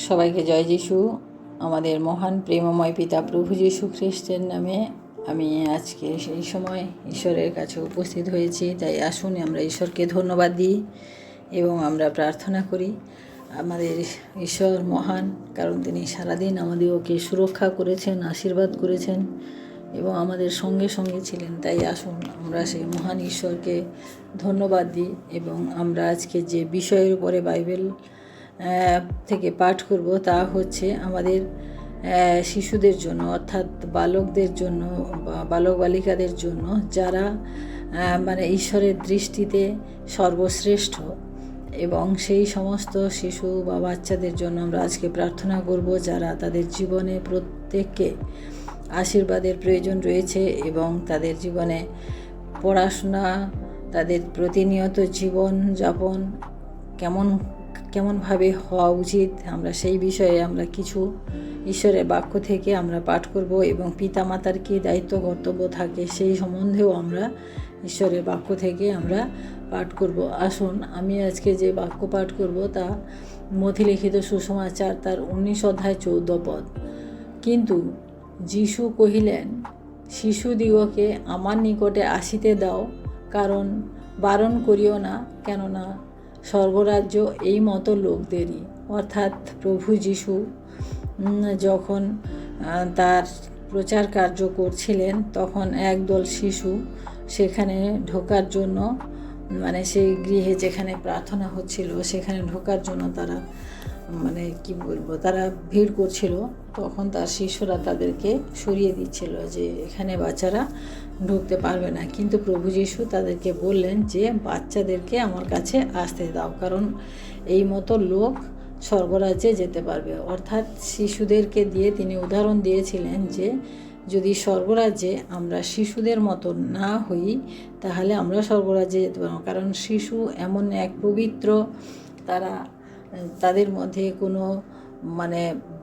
সবাইকে জয় যিশু। আমাদের মহান প্রেমময় পিতা প্রভু যীশু খ্রিস্টের নামে আমি আজকে সেই সময় ঈশ্বরের কাছে উপস্থিত হয়েছি। তাই আসুন আমরা ঈশ্বরকে ধন্যবাদ দিই এবং আমরা প্রার্থনা করি। আমাদের ঈশ্বর মহান, কারণ তিনি সারাদিন আমাদেরকে সুরক্ষা করেছেন, আশীর্বাদ করেছেন এবং আমাদের সঙ্গে সঙ্গে ছিলেন। তাই আসুন আমরা সেই মহান ঈশ্বরকে ধন্যবাদ দিই এবং আমরা আজকে যে বিষয়ের উপরে বাইবেল থেকে পাঠ করব তা হচ্ছে আমাদের শিশুদের জন্য, অর্থাৎ বালকদের জন্য বা বালক বালিকাদের জন্য, যারা মানে ঈশ্বরের দৃষ্টিতে সর্বশ্রেষ্ঠ। এবং সেই সমস্ত শিশু বা বাচ্চাদের জন্য আমরা আজকে প্রার্থনা করব, যারা তাদের জীবনে প্রত্যেককে আশীর্বাদের প্রয়োজন রয়েছে এবং তাদের জীবনে পড়াশোনা, তাদের প্রতিনিয়ত জীবনযাপন কেমনভাবে হওয়া উচিত, আমরা সেই বিষয়ে আমরা কিছু ঈশ্বরের বাক্য থেকে আমরা পাঠ করব এবং পিতামাতার কী দায়িত্ব কর্তব্য থাকে সেই সম্বন্ধেও আমরা ঈশ্বরের বাক্য থেকে আমরা পাঠ করব। আসুন আমি আজকে যে বাক্য পাঠ করব তা মথিলিখিত সুসমাচার তার 19 অধ্যায় 14 পদ। কিন্তু যীশু কহিলেন, শিশুদিগকে আমার নিকটে আসিতে দাও, কারণ বারণ করিও না, কেননা স্বর্গরাজ্য এই মতো লোকদেরই। অর্থাৎ প্রভু যীশু যখন তার প্রচার কার্য করছিলেন, তখন একদল শিশু সেখানে ঢোকার জন্য, মানে সেই গৃহে যেখানে প্রার্থনা হচ্ছিল সেখানে ঢোকার জন্য তারা তারা ভিড় করছিল। তখন তার শিষ্যরা তাদেরকে সরিয়ে দিচ্ছিল যে এখানে বাচ্চারা ঢুকতে পারবে না। কিন্তু প্রভু যীশু তাদেরকে বললেন যে বাচ্চাদেরকে আমার কাছে আসতে দাও, কারণ এই মতো লোক স্বর্গরাজ্যে যেতে পারবে। অর্থাৎ শিশুদেরকে দিয়ে তিনি উদাহরণ দিয়েছিলেন যে যদি স্বর্গরাজ্যে আমরা শিশুদের মতো না হই, তাহলে আমরা স্বর্গরাজ্যে যেতে পারবো। কারণ শিশু এমন এক পবিত্র, তাদের মধ্যে কোনো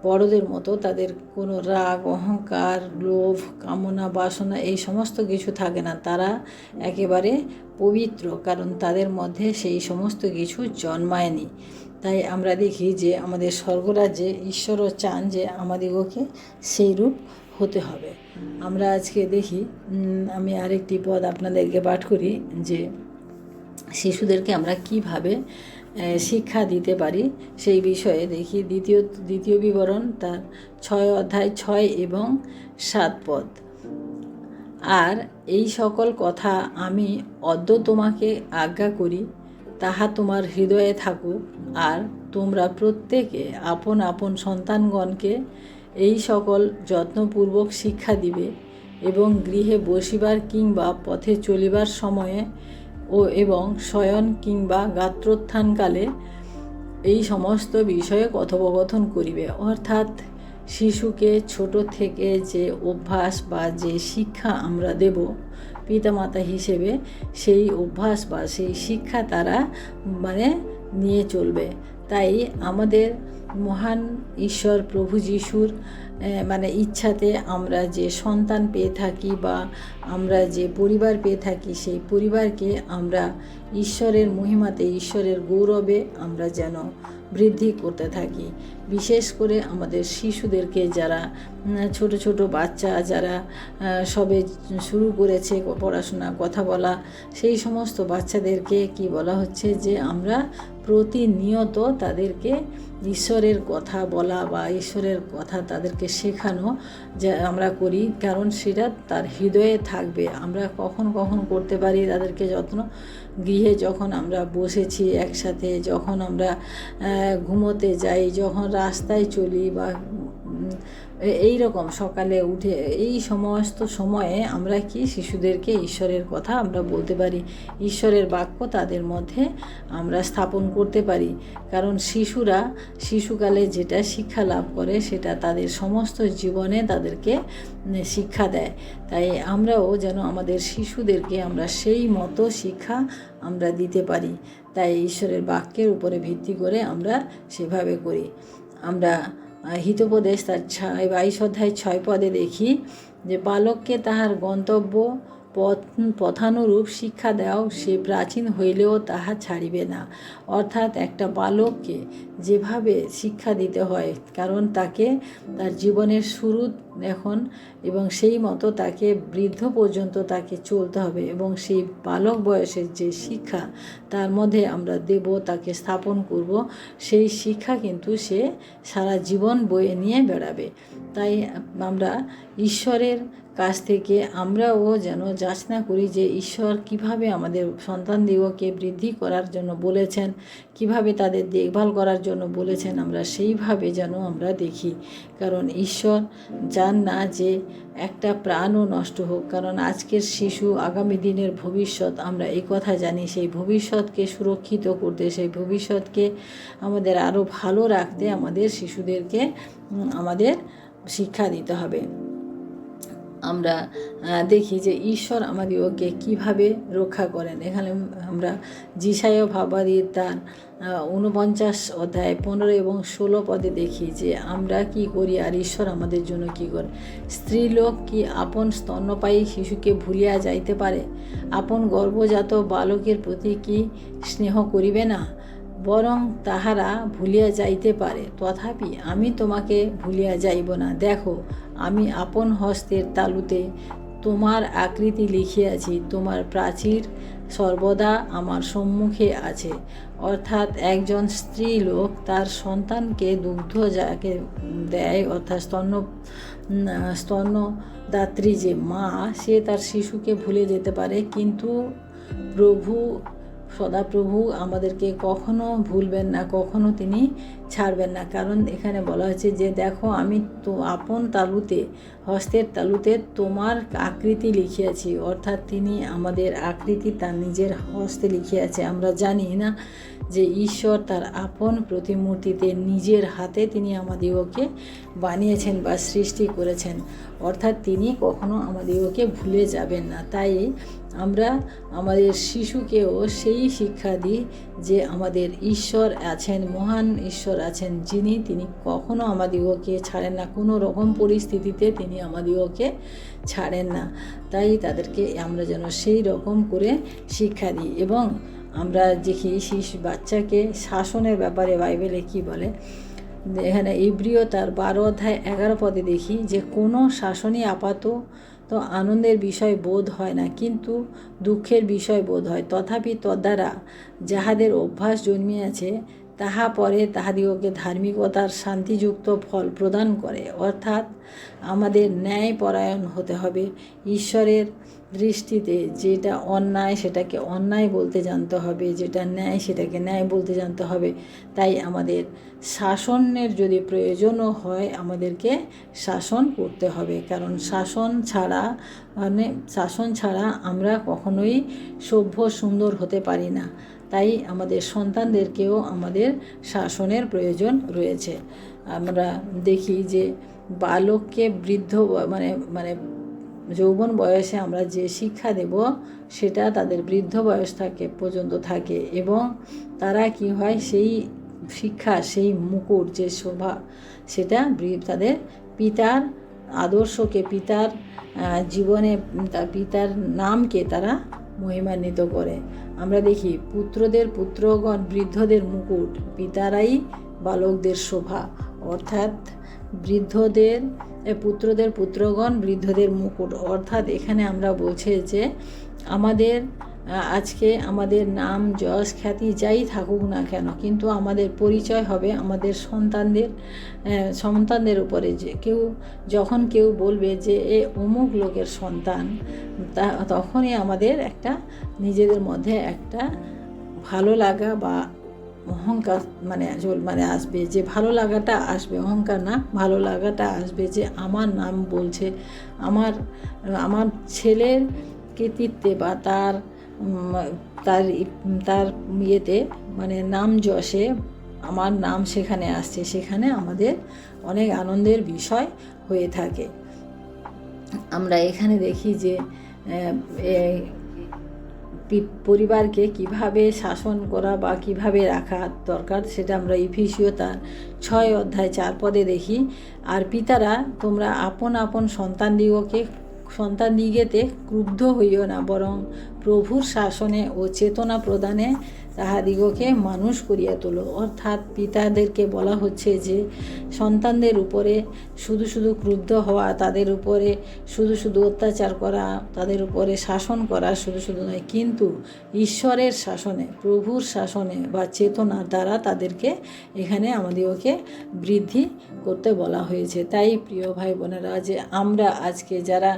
বড়দের মতো তাদের কোনো রাগ, অহংকার, লোভ, কামনা, বাসনা এই সমস্ত কিছু থাকে না। তারা একেবারে পবিত্র, কারণ তাদের মধ্যে সেই সমস্ত কিছু জন্মায়নি। তাই আমরা দেখি যে আমাদের স্বর্গরাজ্যে ঈশ্বরও চান যে আমাদিগকে সেই রূপ হতে হবে। আমরা আজকে দেখি, আমি আরেকটি পদ আপনাদেরকে পাঠ করি যে শিশুদেরকে আমরা কিভাবে শিক্ষা দিতে পারি সেই বিষয়ে দেখি। দ্বিতীয় বিবরণ তার 6 অধ্যায় 6 এবং 7 পদ। আর এই সকল কথা আমি অদ্য তোমাকে আজ্ঞা করি, তাহা তোমার হৃদয়ে থাকুক। আর তোমরা প্রত্যেকে আপন আপন সন্তানগণকে এই সকল যত্নপূর্বক শিক্ষা দিবে এবং গৃহে বসিবার কিংবা পথে চলিবার সময়ে এবং শয়ন কিংবা গাত্রোত্থানকালে এই সমস্ত বিষয়ে কথোপকথন করিবে। অর্থাৎ শিশুকে ছোট থেকে যে অভ্যাস বা যে শিক্ষা আমরা দেব পিতামাতা হিসেবে, সেই অভ্যাস বা সেই শিক্ষা তারা নিয়ে চলবে। তাই আমাদের মহান ঈশ্বর প্রভু যিশুর ইচ্ছাতে আমরা যে সন্তান পেয়ে থাকি বা আমরা যে পরিবার পেয়ে থাকি, সেই পরিবারকে আমরা ঈশ্বরের মহিমাতে, ঈশ্বরের গৌরবে আমরা যেন বৃদ্ধি করতে থাকি। বিশেষ করে আমাদের শিশুদেরকে, যারা ছোট ছোট বাচ্চা, যারা সবে শুরু করেছে পড়াশোনা, কথা বলা, সেই সমস্ত বাচ্চাদেরকে কি বলা হচ্ছে যে আমরা প্রতিনিয়ত তাদেরকে ঈশ্বরের কথা বলা বা ঈশ্বরের কথা তাদেরকে শেখানো যা আমরা করি, কারণ সেটা তার হৃদয়ে থাকবে। আমরা কখন করতে পারি তাদেরকে যত্ন, গৃহে যখন আমরা বসেছি একসাথে, যখন আমরা ঘুমোতে যাই, যখন রাস্তায় চলি বা এই রকম সকালে উঠে, এই সমস্ত সময়ে আমরা কি শিশুদেরকে ঈশ্বরের কথা আমরা বলতে পারি, ঈশ্বরের বাক্য তাদের মধ্যে আমরা স্থাপন করতে পারি। কারণ শিশুরা শিশুকালে যেটা শিক্ষা লাভ করে সেটা তাদের সমস্ত জীবনে তাদেরকে শিক্ষা দেয়। তাই আমরাও যেন আমাদের শিশুদেরকে আমরা সেই মতো শিক্ষা আমরা দিতে পারি। তাই ঈশ্বরের বাক্যের উপরে ভিত্তি করে আমরা সেভাবে করি। আমরা হিতোপদেশ তার 22 অধ্যায় 6 পদে দেখি যে বালককে তাহার গন্তব্য পথানুরূপ শিক্ষা দাও, সে প্রাচীন হইলেও তাহা ছাড়িবে না। অর্থাৎ একটা বালককে যেভাবে শিক্ষা দিতে হয়, কারণ তাকে তার জীবনের শুরু এখন এবং সেই মতো তাকে বৃদ্ধ পর্যন্ত তাকে চলতে হবে, এবং সেই বালক বয়সের যে শিক্ষা তার মধ্যে আমরা দেব, তাকে স্থাপন করব, সেই শিক্ষা কিন্তু সে সারা জীবন বয়ে নিয়ে বেড়াবে। তাই আমরা ঈশ্বরের কাছ থেকে আমরাও যেন যাচনা করি যে ঈশ্বর কিভাবে আমাদের সন্তানদিগকে বৃদ্ধি করার জন্য বলেছেন, কিভাবে তাদের দেখভাল করার জন্য বলেছেন, আমরা সেইভাবে যেন আমরা দেখি। কারণ ঈশ্বর চান না যে একটা প্রাণও নষ্ট হোক, কারণ আজকের শিশু আগামী দিনের ভবিষ্যৎ, আমরা এই কথা জানি। সেই ভবিষ্যৎকে সুরক্ষিত করতে, সেই ভবিষ্যৎকে আমাদের আরও ভালো রাখতে আমাদের শিশুদেরকে আমাদের শিক্ষা দিতে হবে। আমরা দেখি যে ঈশ্বর আমাদিগকে কিভাবে রক্ষা করেন। এখানে আমরা যিশায়া ভাবাদীর তার 49 অধ্যায় 15 এবং 16 পদে দেখি যে আমরা কি করি আর ঈশ্বর আমাদের জন্য কি করে। স্ত্রীলোক কি আপন স্তন্যপায়ী শিশুকে ভুলিয়া যাইতে পারে? আপন গর্ভজাত বালকের প্রতি কি স্নেহ করিবে না? বরং তাহারা ভুলিয়া যাইতে পারে, তথাপি আমি তোমাকে ভুলিয়া যাইব না। দেখো, আমি আপন হস্তের তালুতে তোমার আকৃতি লিখিয়াছি, তোমার প্রাচীর সর্বদা আমার সম্মুখে আছে। অর্থাৎ একজন স্ত্রী লোক তার সন্তানকে দুগ্ধ যাকে দেয়, অর্থাৎ স্তন্যদাত্রী যে মা, সে তার শিশুকে ভুলে যেতে পারে, কিন্তু সদাপ্রভু আমাদেরকে কখনো ভুলবেন না, কখনো তিনি ছাড়বেন না। কারণ এখানে বলা হয়েছে যে দেখো, আমি তো আপন তালুতে, হস্তের তালুতে তোমার আকৃতি লিখিয়াছি। অর্থাৎ তিনি আমাদের আকৃতি তার নিজের হস্তে লিখিয়াছে। আমরা জানি না যে ঈশ্বর তার আপন প্রতিমূর্তিতে নিজের হাতে তিনি আমাদিগকে বানিয়েছেন বা সৃষ্টি করেছেন। অর্থাৎ তিনি কখনো আমাদিগকে ভুলে যাবেন না। তাই আমরা আমাদের শিশুকেও সেই শিক্ষা দিই যে আমাদের ঈশ্বর আছেন, মহান ঈশ্বর আছেন, তিনি কখনো আমাদিগকে ছাড়েন না, কোনো রকম পরিস্থিতিতে তিনি আমাদিগকে ছাড়েন না। তাই তাদেরকে আমরা যেন সেই রকম করে শিক্ষা দিই। এবং আমরা দেখি শিশু বাচ্চাকে শাসনের ব্যাপারে বাইবেলে কি বলে। এখানে ইব্রিয় তার 12 অধ্যায় 11 পদে দেখি যে কোনো শাসনই তো আনন্দের বিষয় বোধ হয় না, কিন্তু দুঃখের বিষয় বোধ হয়। তথাপি তদ্বারা যাহাদের অভ্যাস জন্মিয়াছে, তাহা পরে তাহাদিগকে ধার্মিকতার শান্তিযুক্ত ফল প্রদান করে। অর্থাৎ আমাদের ন্যায়পরায়ণ হতে হবে। ঈশ্বরের দৃষ্টিতে যেটা অন্যায় সেটাকে অন্যায় বলতে জানতে হবে, যেটা ন্যায় সেটাকে ন্যায় বলতে জানতে হবে। তাই আমাদের শাসনের যদি প্রয়োজনও হয়, আমাদেরকে শাসন করতে হবে, কারণ শাসন ছাড়া আমরা কখনোই সভ্য সুন্দর হতে পারি না। তাই আমাদের সন্তানদেরকেও আমাদের শাসনের প্রয়োজন রয়েছে। আমরা দেখি যে বালককে বৃদ্ধ মানে যৌবন বয়সে আমরা যে শিক্ষা দেব সেটা তাদের বৃদ্ধ বয়স পর্যন্ত থাকে, এবং তারা কি হয়, সেই শিক্ষা, সেই মুকুট, যে শোভা, সেটা তাদের পিতার আদর্শকে, পিতার জীবনে পিতার নামকে তারা মহিমান্বিত করে। আমরা দেখি পুত্রগণ বৃদ্ধদের মুকুট, পিতারাই বালকদের শোভা। অর্থাৎ পুত্রগণ বৃদ্ধদের মুকুট। অর্থাৎ এখানে আমরা বলছি যে আজকে আমাদের নাম, যশ, খ্যাতি যাই থাকুক না কেন, কিন্তু আমাদের পরিচয় হবে আমাদের সন্তানদের উপরে। যে যখন কেউ বলবে যে এ অমুক লোকের সন্তান, তখনই আমাদের একটা নিজেদের মধ্যে একটা ভালো লাগা বা অহংকার আসবে, যে ভালো লাগাটা আসবে, অহংকার না, ভালো লাগাটা আসবে যে আমার নাম বলছে, আমার ছেলের কৃতিত্বে বা তার ইয়েতে নাম যশে আমার নাম সেখানে আসছে, সেখানে আমাদের অনেক আনন্দের বিষয় হয়ে থাকে। আমরা এখানে দেখি যে পরিবারকে কিভাবে শাসন করা বা কিভাবে রাখা দরকার, সেটা আমরা ইফিসীয় তার 6 অধ্যায় 4 পদে দেখি। আর পিতারা, তোমরা আপন আপন সন্তানদিগকে সন্তানদিগেতে ক্রুদ্ধ হইও না, বরং প্রভুর শাসনে ও চেতনা প্রদানে তাহাদিগকে মানুষ করিয়া তোলো। অর্থাৎ পিতাদেরকে বলা হচ্ছে যে সন্তানদের উপরে শুধু শুধু ক্রুদ্ধ হওয়া, তাদের উপরে শুধু শুধু অত্যাচার করা, তাদের উপরে শাসন করা শুধু শুধু নয়, কিন্তু ঈশ্বরের শাসনে, প্রভুর শাসনে বা চেতনার দ্বারা তাদেরকে এখানে আমাদেরকে বৃদ্ধি করতে বলা হয়েছে। তাই প্রিয় ভাই বোনেরা, যে আমরা আজকে যারা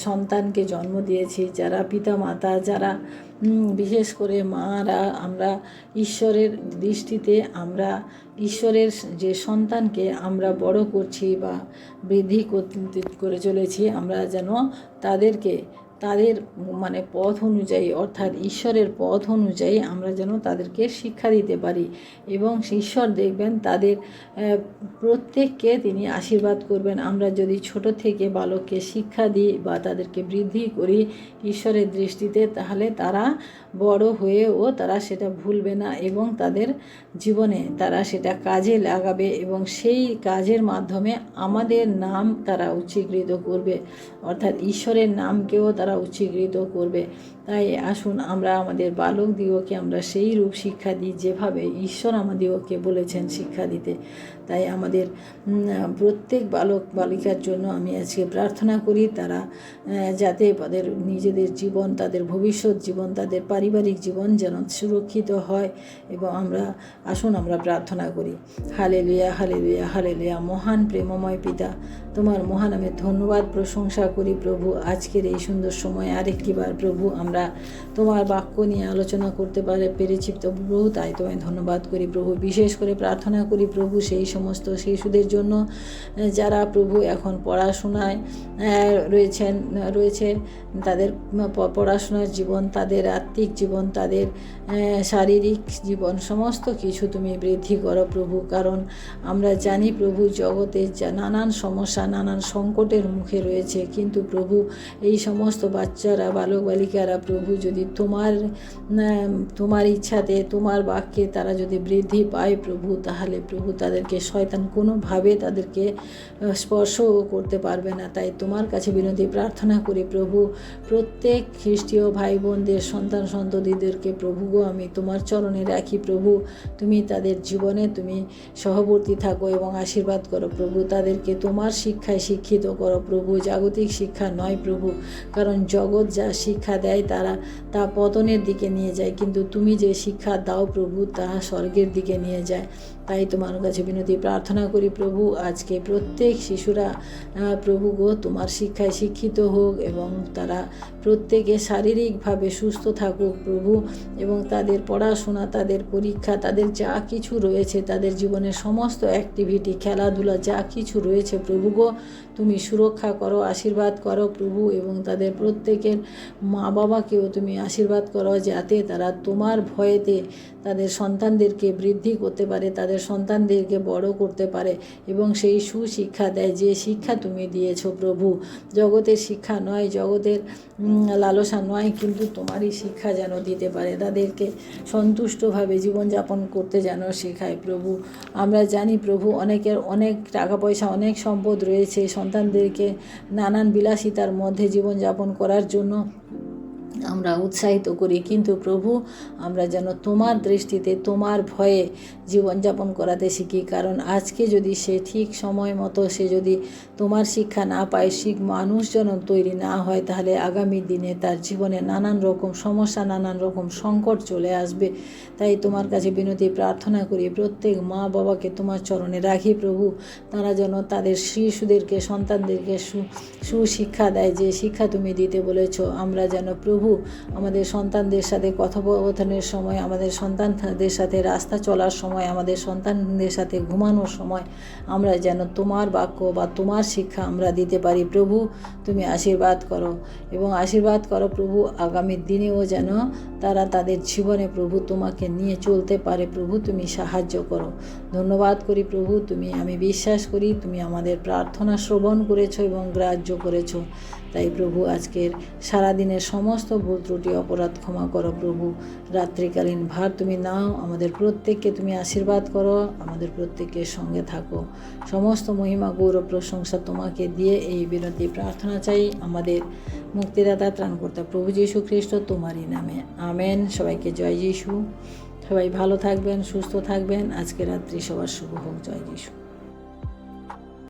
সন্তানকে জন্ম দিয়েছি, যারা পিতা মাতা, যারা বিশেষ করে মারা, আমরা ঈশ্বরের দৃষ্টিতে আমরা ঈশ্বরের যে সন্তানকে আমরা বড় করছি বা বৃদ্ধি করে চলেছি, আমরা যেন তাদের মানে পথ অনুযায়ী, অর্থাৎ ঈশ্বরের পথ অনুযায়ী আমরা যেন তাদেরকে শিক্ষা দিতে পারি। এবং ঈশ্বর দেখবেন তাদের প্রত্যেককে তিনি আশীর্বাদ করবেন। আমরা যদি ছোট থেকে বালককে শিক্ষা দিই বা তাদেরকে বৃদ্ধি করি ঈশ্বরের দৃষ্টিতে, তাহলে তারা বড় হয়েও তারা সেটা ভুলবে না এবং তাদের জীবনে তারা সেটা কাজে লাগাবে এবং সেই কাজের মাধ্যমে আমাদের নাম তারা উচ্চীকৃত করবে, অর্থাৎ ঈশ্বরের নামকেও তারা উচ্চীকৃত করবে। তাই আসুন আমরা আমাদের বালকদিগকে আমরা সেই রূপ শিক্ষা দিই যেভাবে ঈশ্বর আমাদিগকে বলেছেন শিক্ষা দিতে। তাই আমাদের প্রত্যেক বালক বালিকার জন্য আমি আজকে প্রার্থনা করি, তারা যাতে তাদের নিজেদের জীবন, তাদের ভবিষ্যৎ জীবন, তাদের পারিবারিক জীবন যেন সুরক্ষিত হয়। এবং আসুন আমরা প্রার্থনা করি। Hallelujah, hallelujah, hallelujah. মহান প্রেমময় পিতা, তোমার মহানামে ধন্যবাদ প্রশংসা করি প্রভু। আজকের এই সুন্দর সময় আরেকটিবার প্রভু আমরা তোমার বাক্য নিয়ে আলোচনা করতে পেরেছি প্রভু, তাই তোমায় ধন্যবাদ করি প্রভু। বিশেষ করে প্রার্থনা করি প্রভু সেই সমস্ত শিশুদের জন্য যারা প্রভু এখন পড়াশোনায় রয়েছে, তাদের পড়াশোনার জীবন, তাদের আত্মিক জীবন, তাদের শারীরিক জীবন, সমস্ত কিছু তুমি বৃদ্ধি করো প্রভু। কারণ আমরা জানি প্রভু জগতে নানান সমস্যা, নানান সংকটের মুখে রয়েছে, কিন্তু প্রভু এই সমস্ত বাচ্চারা, বালক বালিকারা প্রভু যদি তোমার ইচ্ছাতে, তোমার বাক্যে তারা যদি বৃদ্ধি পায় প্রভু, তাহলে প্রভু তাদেরকে শয়তান কোনোভাবে তাদেরকে স্পর্শও করতে পারবে না। তাই তোমার কাছে বিনতি প্রার্থনা করি প্রভু, প্রত্যেক খ্রিস্টীয় ভাই বোনদের সন্তান সন্ততিদেরকে প্রভু গো আমি তোমার চরণে রাখি প্রভু। তুমি তাদের জীবনে তুমি সহবর্তী থাকো এবং আশীর্বাদ করো প্রভু। তাদেরকে তোমার শিক্ষায় শিক্ষিত করো প্রভু, জাগতিক শিক্ষা নয় প্রভু। কারণ জগৎ যা শিক্ষা দেয় তা পতনের দিকে নিয়ে যায়, কিন্তু তুমি যে শিক্ষা দাও প্রভু তা স্বর্গের দিকে নিয়ে যায়। তাই তোমার কাছে বিনতি প্রার্থনা করি প্রভু, আজকে প্রত্যেক শিশুরা প্রভু গো তোমার শিক্ষায় শিক্ষিত হোক এবং তারা প্রত্যেকে শারীরিকভাবে সুস্থ থাকুক প্রভু। এবং তাদের পড়াশোনা, তাদের পরীক্ষা, তাদের যা কিছু রয়েছে, তাদের জীবনের সমস্ত অ্যাক্টিভিটি, খেলাধুলা যা কিছু রয়েছে প্রভু গো তুমি সুরক্ষা করো, আশীর্বাদ করো প্রভু। এবং তাদের প্রত্যেকের মা বাবাকেও তুমি আশীর্বাদ করো, যাতে তারা তোমার ভয়েতে তাদের সন্তানদেরকে বৃদ্ধি করতে পারে, তাদের সন্তানদেরকে বড় করতে পারে এবং সেই সুশিক্ষা দেয় যে শিক্ষা তুমি দিয়েছো প্রভু। জগতের শিক্ষা নয়, জগতের লালসা নয়, কিন্তু তোমারই শিক্ষা যেন দিতে পারে, তাদেরকে সন্তুষ্টভাবে জীবনযাপন করতে যেন শেখায় প্রভু। আমরা জানি প্রভু অনেকের অনেক টাকা পয়সা, অনেক সম্পদ রয়েছে, সন্তানদেরকে নানান বিলাসিতার মধ্যে জীবনযাপন করার জন্য আমরা উৎসাহিত করি, কিন্তু প্রভু আমরা যেন তোমার দৃষ্টিতে তোমার ভয়ে জীবনযাপন করাতে শিখি। কারণ আজকে যদি সে ঠিক সময় মতো সে যদি তোমার শিক্ষা না পায়, মানুষজন তৈরি না হয়, তাহলে আগামী দিনে তার জীবনে নানান রকম সমস্যা, নানান রকম সংকট চলে আসবে। তাই তোমার কাছে বিনতি প্রার্থনা করি, প্রত্যেক মা বাবাকে তোমার চরণে রাখি প্রভু। তারা যেন তাদের শিশুদেরকে, সন্তানদেরকে সুশিক্ষা দেয়, যে শিক্ষা তুমি দিতে বলেছ। আমরা যেন প্রভু আমাদের সন্তানদের সাথে কথোপকথনের সময়, আমাদের সন্তানদের সাথে রাস্তা চলার সময়, আমাদের সন্তানদের সাথে ঘুমানোর সময় আমরা যেন তোমার বাক্য বা তোমার শিক্ষা আমরা দিতে পারি প্রভু। তুমি আশীর্বাদ করো এবং আশীর্বাদ করো প্রভু, আগামী দিনেও যেন তারা তাদের জীবনে প্রভু তোমাকে নিয়ে চলতে পারে প্রভু। তুমি সাহায্য করো। ধন্যবাদ করি প্রভু, আমি বিশ্বাস করি তুমি আমাদের প্রার্থনা শ্রবণ করেছো এবং গ্রাহ্য করেছো। তাই প্রভু আজকের সারাদিনের সমস্ত ভুল ত্রুটি অপরাধ ক্ষমা করো প্রভু। রাত্রিকালীন ভার তুমি নাও, আমাদের প্রত্যেককে তুমি আশীর্বাদ করো, আমাদের প্রত্যেকের সঙ্গে থাকো। সমস্ত মহিমা গৌরব প্রশংসা তোমাকে দিয়ে এই বিনতি প্রার্থনা চাই আমাদের মুক্তিদাতা ত্রাণকর্তা প্রভু যীশু খ্রিস্ট তোমারই নামে, আমেন। সবাইকে জয় যীশু। সবাই ভালো থাকবেন, সুস্থ থাকবেন। আজকে রাত্রি সবার শুভ হোক। জয় যীশু।